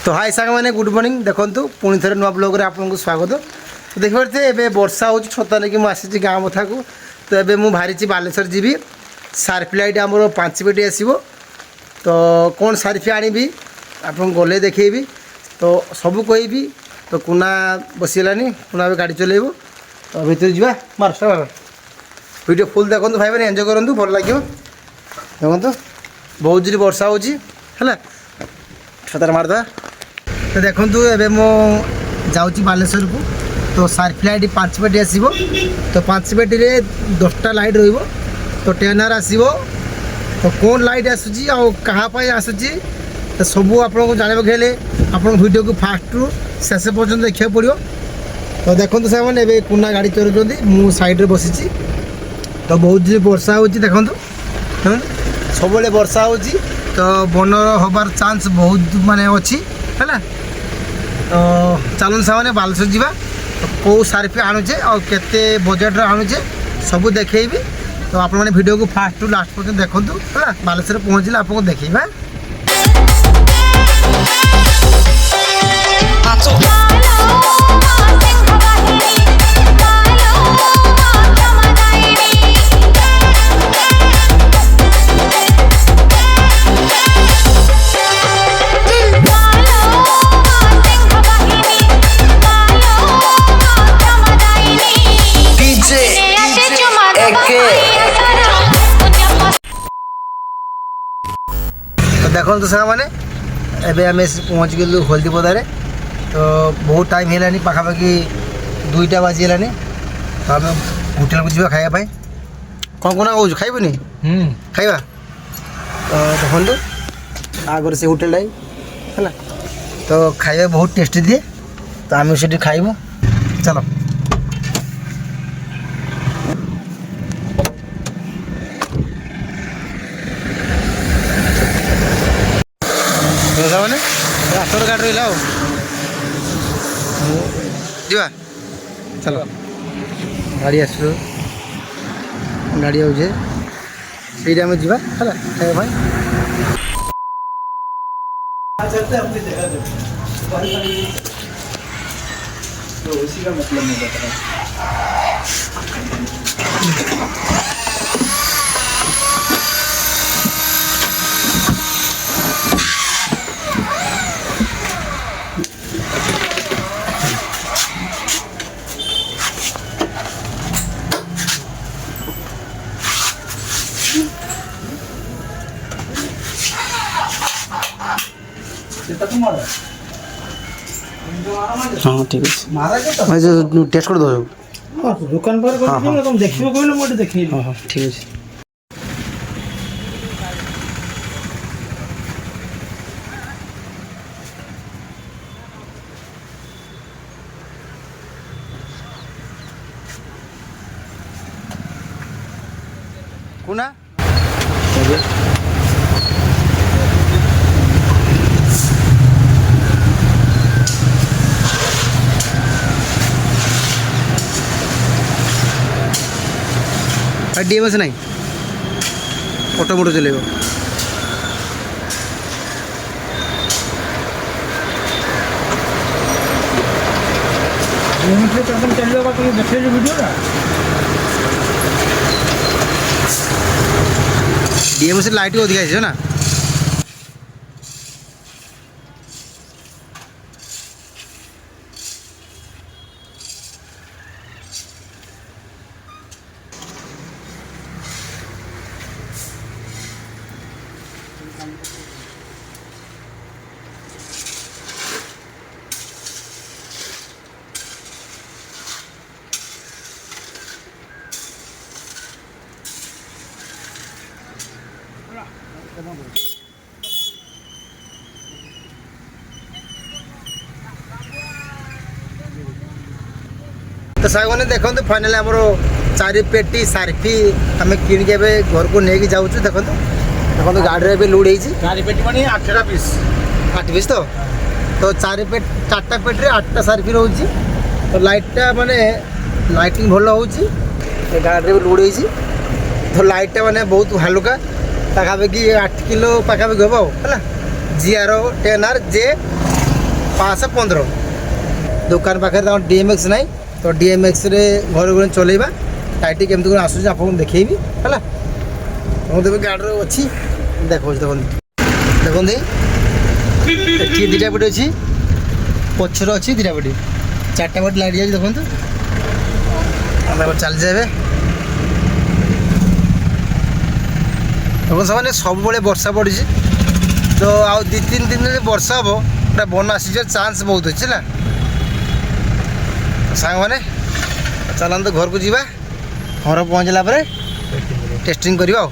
तो हाय सांग मैंने गुड मॉर्निंग देखो पुणी थे नुआ ब्लॉग आपको स्वागत। तो देखिए एवं वर्षा हो छता नहीं मुझे गाँव मथा को। तो ये मुझे बाहरी बालेश्वर जी सार्फिलाइट आमर 5 पेटी आसो। तो कौन सार्फी आनी आप गले देखेबी तो सबू कहि। तो कुना बसीगलानी कुना भी गाड़ी चलेब। तो भर जा मार्शल वीडियो फुल देखो भाई मैंने एंजॉय करूँ भल लगे। देखो बहुत जोर वर्षा हो छतार मारदा। तो देखो एवं मो जाऊँगी बालेश्वर को। तो सार्फिलाइट 5 पेटी आसो। तो 5 पेटी रे 10टा लाइट रही। तो टेनर आसो। तो कौन लाइट आसूँ आपाई आसूँ तो सबू आपको जानवा हेले आप वीडियो को फास्ट रु शेष पर्यटन देखा पड़ो। तो देखो से कुना गाड़ी चलाऊँ मु साइड बसी। तो बहुत जोर वर्षा हो देखो सब वर्षा हो। तो बन हबार चांस बहुत माने अच्छी है। तो चलूँ से बालेश्वर जावा। तो कौ सार्फी आणुचे और केते बजेट आणुचे सबू देखी। तो आप वीडियो को फास्ट टू लास्ट पर्यटन देखूँ है। बालेश्वर पहुँचले आपको देखा। तो देखो तो मैंने एवं आम पहुँच गलु हल्दीपदारे। तो बहुत टाइम है पाखापाखि 2टा बाजीगलानी। तो आम होटेल को जा खाया कौन कौन कौन खाइबनी खाइबा। तो देखो आगर से होटेल है। तो खाଇବା बहुत टेस्टी दिए। तो आम से खाइबू चलो। मैंने रास्ता गाड़ी रहा जा चलो गाड़ी आस गाड़ी आउे से आम जा खाया भाई। तो उसी का मतलब नहीं बता। हाँ ठीक है भाई जो टेस्ट कर दो दुकान पर तुम देखियो कहलो मोटे देखि। हाँ ठीक है। कुना डीएमएस नहीं ऑटो मोटो चलेगा। डीएमएस लाइट भी अधिक है ना। तो साग मैंने देखो फाइनाल आमर 4 पेटी सार्फी आम कि घर को लेकिन जाऊँ। देखो देखो गाड़ी भी लोड हो 4 पेटी मानी 8टा पीस 8 पीस। तो 4टा पेटी रे 8टा सार्फी रोचे। तो लाइटा माने लाइटिंग भल हो गाड़ी भी लोड हो। तो लाइटा माने बहुत हालुका पाखापाखि 8 किलो पाखापाखि हम है। GR 10R J 515 दुकान पाखे डीएमएक्स ना तो डीएमएक्स रे घर घर चलेबा टाइट केमती कौन आसूँ आपको देखेबी है मुझे गाड़ी अच्छी देखो देखते ये दुटा पटे अच्छी पचर अच्छी दुटा पटे 4टा पटे लाइट जाए देखो चल जाए देखो सब सब वर्षा पड़ी तो आउ 2-3 दिन वर्षा हम पूरा बन आसी चांस बहुत अच्छे ना सांग मैंने चलते घर को जीवा घर पहुँचला टेस्टिंग करवा।